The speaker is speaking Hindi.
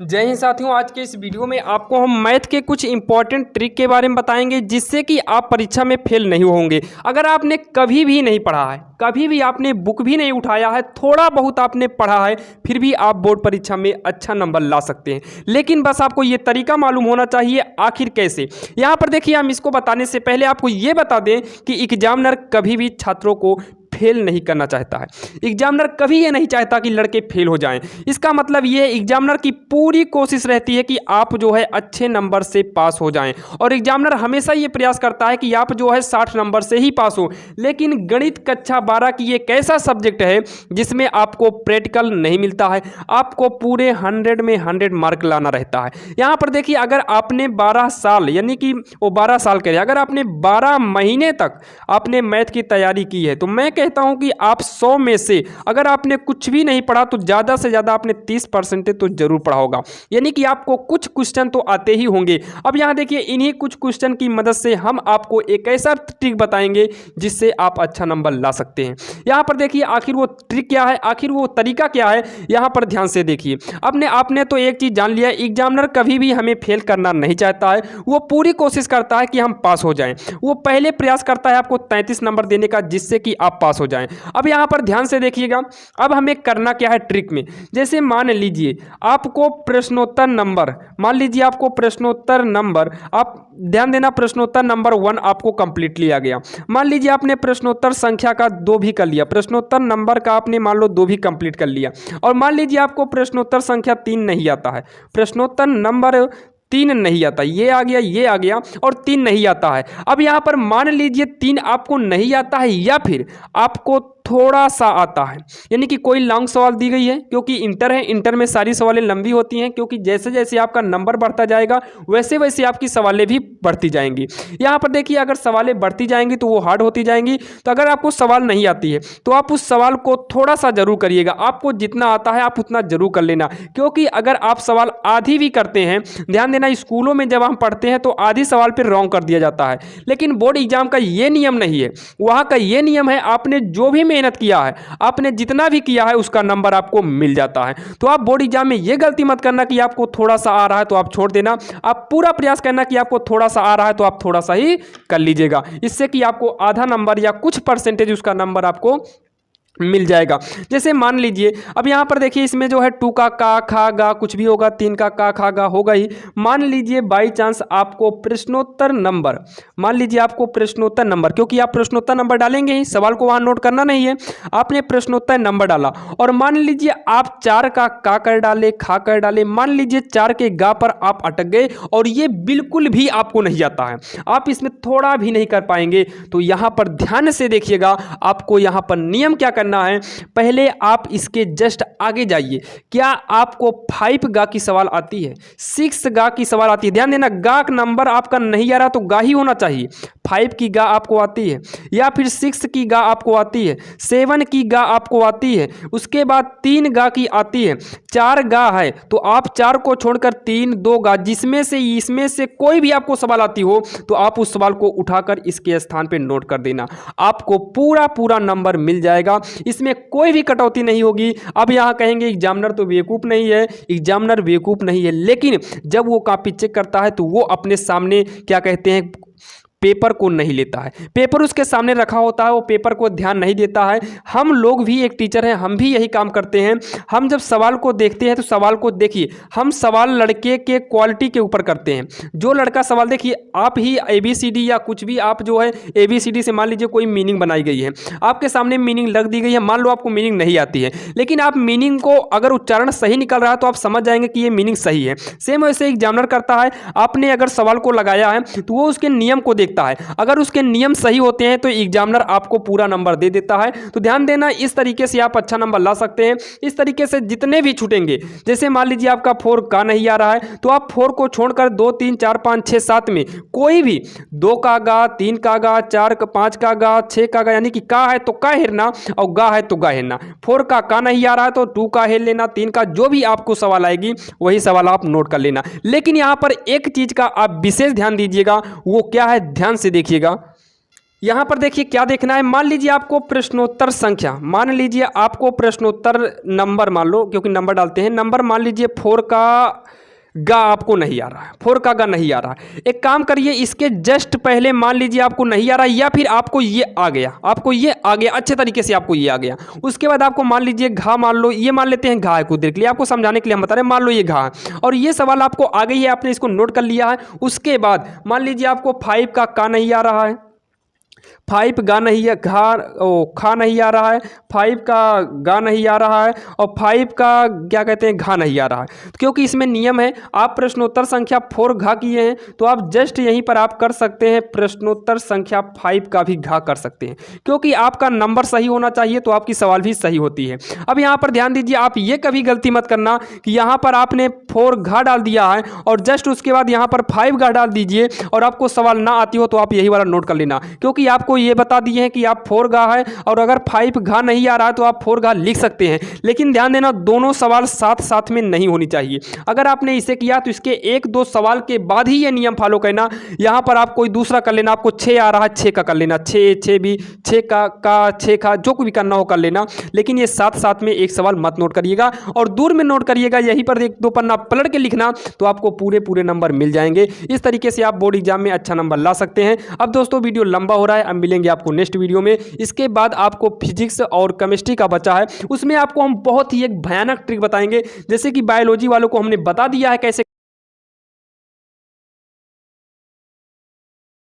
जय हिंद साथियों। आज के इस वीडियो में आपको हम मैथ के कुछ इंपॉर्टेंट ट्रिक के बारे में बताएंगे जिससे कि आप परीक्षा में फेल नहीं होंगे। अगर आपने कभी भी नहीं पढ़ा है, कभी भी आपने बुक भी नहीं उठाया है, थोड़ा बहुत आपने पढ़ा है, फिर भी आप बोर्ड परीक्षा में अच्छा नंबर ला सकते हैं। लेकिन बस आपको ये तरीका मालूम होना चाहिए आखिर कैसे। यहाँ पर देखिए, हम इसको बताने से पहले आपको ये बता दें कि एग्जामिनर कभी भी छात्रों को फेल नहीं करना चाहता है। एग्जामिनर कभी ये नहीं चाहता कि लड़के फेल हो जाएं। इसका मतलब ये है एग्जामिनर की पूरी कोशिश रहती है कि आप जो है अच्छे नंबर से पास हो जाएं, और एग्जामिनर हमेशा ये प्रयास करता है कि आप जो है 60 नंबर से ही पास हो। लेकिन गणित कक्षा 12 की एक ऐसा सब्जेक्ट है जिसमें आपको प्रैक्टिकल नहीं मिलता है, आपको पूरे 100 में 100 मार्क लाना रहता है। यहाँ पर देखिए, अगर आपने 12 साल यानी कि वो 12 साल करें, अगर आपने 12 महीने तक आपने मैथ की तैयारी की है तो मैं कहता हूं कि आप 100 में से अगर आपने कुछ भी नहीं पढ़ा तो ज़्यादा से ज़्यादा आपने 30% तो जरूर पढ़ा होगा, यानी कि आपको कुछ क्वेश्चन तो आते ही होंगे। अब यहाँ देखिए, इन्हीं कुछ क्वेश्चन की मदद से हम आपको एक ऐसा ट्रिक बताएंगे जिससे आप अच्छा नंबर ला सकते हैं। यहाँ पर देखिए, आखिर वो ट्रिक क्या है, आखिर वो तरीका क्या है, यहाँ पर ध्यान से देखिए। आपने तो एक चीज़ जान लिया, एग्जामिनर कभी भी हमें फेल करना नहीं चाहता है, वो पूरी कोशिश करता है कि हम पास हो जाएं। वो पहले प्रयास करता है आपको 33 नंबर देने का जिससे कि आप पास हो जाएं। अब यहाँ पर ध्यान से देखिएगा, अब हमें करना क्या है ट्रिक में। जैसे मान लीजिए आपको प्रश्नोत्तर नंबर, आप ध्यान देना, प्रश्नोत्तर नंबर 1 आपको कंप्लीट लिया गया। मान लीजिए आपने प्रश्नोत्तर संख्या का 2 भी कर लिया, प्रश्नोत्तर नंबर का आपने मान लो 2 भी कंप्लीट कर लिया, और मान लीजिए आपको प्रश्नोत्तर संख्या 3 नहीं आता है, प्रश्नोत्तर नंबर 3 नहीं आता, ये आ गया और 3 नहीं आता है। अब यहाँ पर मान लीजिए 3 आपको नहीं आता है या फिर आपको थोड़ा सा आता है, यानी कि कोई लॉन्ग सवाल दी गई है, क्योंकि इंटर है, इंटर में सारी सवालें लंबी होती हैं, क्योंकि जैसे जैसे आपका नंबर बढ़ता जाएगा वैसे वैसे आपकी सवालें भी बढ़ती जाएंगी। यहाँ पर देखिए, अगर सवालें बढ़ती जाएंगी तो वो हार्ड होती जाएंगी। तो अगर आपको सवाल नहीं आती है तो आप उस सवाल को थोड़ा सा जरूर करिएगा, आपको जितना आता है आप उतना जरूर कर लेना, क्योंकि अगर आप सवाल आधी भी करते हैं, ध्यान देना, स्कूलों में जब हम पढ़ते हैं तो आधी सवाल पर रॉन्ग कर दिया जाता है, लेकिन बोर्ड एग्जाम का ये नियम नहीं है। वहाँ का ये नियम है, आपने जो भी मेहनत किया है, आपने जितना भी किया है उसका नंबर आपको मिल जाता है। तो आप बोर्ड एग्जाम में ये गलती मत करना कि आपको थोड़ा सा आ रहा है तो आप छोड़ देना, आप पूरा प्रयास करना कि आपको थोड़ा सा आ रहा है तो आप थोड़ा सा ही कर लीजिएगा, इससे कि आपको आधा नंबर या कुछ परसेंटेज उसका नंबर आपको मिल जाएगा। जैसे मान लीजिए, अब यहाँ पर देखिए, इसमें जो है 2 का खा गा कुछ भी होगा, 3 का खा गा होगा ही। मान लीजिए बाई चांस आपको प्रश्नोत्तर नंबर, मान लीजिए आपको प्रश्नोत्तर नंबर, क्योंकि आप प्रश्नोत्तर नंबर डालेंगे ही, सवाल को वहाँ नोट करना नहीं है, आपने प्रश्नोत्तर नंबर डाला और मान लीजिए आप 4 का कर डाले, खा कर डाले, मान लीजिए 4 के गा पर आप अटक गए और ये बिल्कुल भी आपको नहीं आता है, आप इसमें थोड़ा भी नहीं कर पाएंगे। तो यहाँ पर ध्यान से देखिएगा, आपको यहाँ पर नियम क्या करना है, पहले आप इसके जस्ट आगे जाइए। क्या आपको 5 गा की सवाल आती है, 6 गा की सवाल आती है? ध्यान देना, गा का नंबर आपका नहीं आ रहा तो गा ही होना चाहिए। 5 की गा आपको आती है, या फिर 6 की गा आपको आती है, 7 की गा आपको आती है, उसके बाद 3 गा की आती है, 4 गा है तो आप 4 को छोड़कर 3 2 गा, जिसमें से इसमें से कोई भी आपको सवाल आती हो तो आप उस सवाल को उठाकर इसके स्थान पे नोट कर देना, आपको पूरा नंबर मिल जाएगा, इसमें कोई भी कटौती नहीं होगी। अब यहाँ कहेंगे एग्जामिनर तो बेवकूफ़ नहीं है, एग्जामिनर बेवकूफ़ नहीं है, लेकिन जब वो कॉपी चेक करता है तो वो अपने सामने क्या कहते हैं, पेपर को नहीं लेता है, पेपर उसके सामने रखा होता है, वो पेपर को ध्यान नहीं देता है। हम लोग भी एक टीचर हैं, हम भी यही काम करते हैं। हम जब सवाल को देखते हैं तो सवाल को देखिए, हम सवाल लड़के के क्वालिटी के ऊपर करते हैं। जो लड़का सवाल, देखिए आप ही ABCD या कुछ भी आप जो है ABCD से मान लीजिए कोई मीनिंग बनाई गई है, आपके सामने मीनिंग लग दी गई है, मान लो आपको मीनिंग नहीं आती है, लेकिन आप मीनिंग को अगर उच्चारण सही निकल रहा है तो आप समझ जाएंगे कि ये मीनिंग सही है। सेम वैसे एग्जामिनर करता है, आपने अगर सवाल को लगाया है तो वो उसके नियम को देखता है, अगर उसके नियम सही होते हैं तो एग्जामिनर आपको पूरा नंबर दे देता है। तो ध्यान देना, इस तरीके से आप अच्छा नंबर ला सकते हैं। इस तरीके से जितने भी छूटेंगे, जैसे मान लीजिए आपका 4 का नहीं आ रहा है तो आप 4 को छोड़कर 2 3 4 5 6 7 में कोई भी 2 का गा, 3 का गा, 4 का 5 का गा, 6 का गा, यानी कि का है तो का हेरना और गा है तो गा हेरना। 4 का नहीं आ रहा है तो 2 का हेर लेना, 3 का, जो भी आपको सवाल आएगी वही सवाल आप नोट कर लेना। लेकिन यहाँ पर एक चीज का आप विशेष ध्यान दीजिएगा, वो क्या है, ध्यान से देखिएगा। यहाँ पर देखिए क्या देखना है। मान लीजिए आपको प्रश्नोत्तर संख्या, मान लीजिए आपको प्रश्नोत्तर नंबर, मान लो क्योंकि नंबर डालते हैं, नंबर मान लीजिए 4 का गा आपको नहीं आ रहा है, 4 का गा नहीं आ रहा है। एक काम करिए, इसके जस्ट पहले मान लीजिए आपको नहीं आ रहा है या फिर आपको ये आ गया, आपको ये आ गया अच्छे तरीके से, आपको ये आ गया। उसके बाद आपको मान लीजिए घा, मान लो ये मान लेते हैं घा है, कुछ देर के लिए आपको समझाने के लिए हम बता रहे हैं, मान लो ये घा है और ये सवाल आपको आ गई है, आपने इसको नोट कर लिया है। उसके बाद मान लीजिए आपको 5 का का नहीं आ रहा है, 5 गा नहीं है, खा नहीं आ रहा है, 5 का गा नहीं आ रहा है और 5 का क्या कहते हैं घा नहीं आ रहा है। तो क्योंकि इसमें नियम है, आप प्रश्नोत्तर संख्या 4 घा किए हैं तो आप जस्ट यहीं पर आप कर सकते हैं प्रश्नोत्तर संख्या 5 का भी घा कर सकते हैं, क्योंकि आपका नंबर सही होना चाहिए तो आपकी सवाल भी सही होती है। अब यहाँ पर ध्यान दीजिए, आप ये कभी गलती मत करना कि यहाँ पर आपने 4 घा डाल दिया है और जस्ट उसके बाद यहाँ पर 5 घा डाल दीजिए और आपको सवाल ना आती हो तो आप यही वाला नोट कर लेना, क्योंकि आपको ये बता दिए हैं कि आप 4 घा है और अगर 5 घा नहीं आ रहा है तो आप 4 घा लिख सकते हैं। लेकिन ध्यान देना, दोनों सवाल साथ साथ में नहीं होनी चाहिए। अगर आपने इसे किया तो इसके 1-2 सवाल के बाद ही ये नियम फॉलो करना। यहाँ पर आप कोई दूसरा कर लेना, आपको 6 आ रहा है 6 का कर लेना, 6 भी 6 का 6 का जो कुछ भी करना हो कर लेना, लेकिन ये साथ साथ में एक सवाल मत नोट करिएगा और दूर में नोट करिएगा। यहीं पर 1-2 पन्ना पलट के लिखना तो आपको पूरे नंबर मिल जाएंगे। इस तरीके से आप बोर्ड एग्जाम में अच्छा नंबर ला सकते हैं। अब दोस्तों वीडियो लंबा हो रहा है, अब मिलेंगे आपको नेक्स्ट वीडियो में। इसके बाद आपको फिजिक्स और केमिस्ट्री का बचा है, उसमें आपको हम बहुत ही एक भयानक ट्रिक बताएंगे। जैसे कि बायोलॉजी वालों को हमने बता दिया है कैसे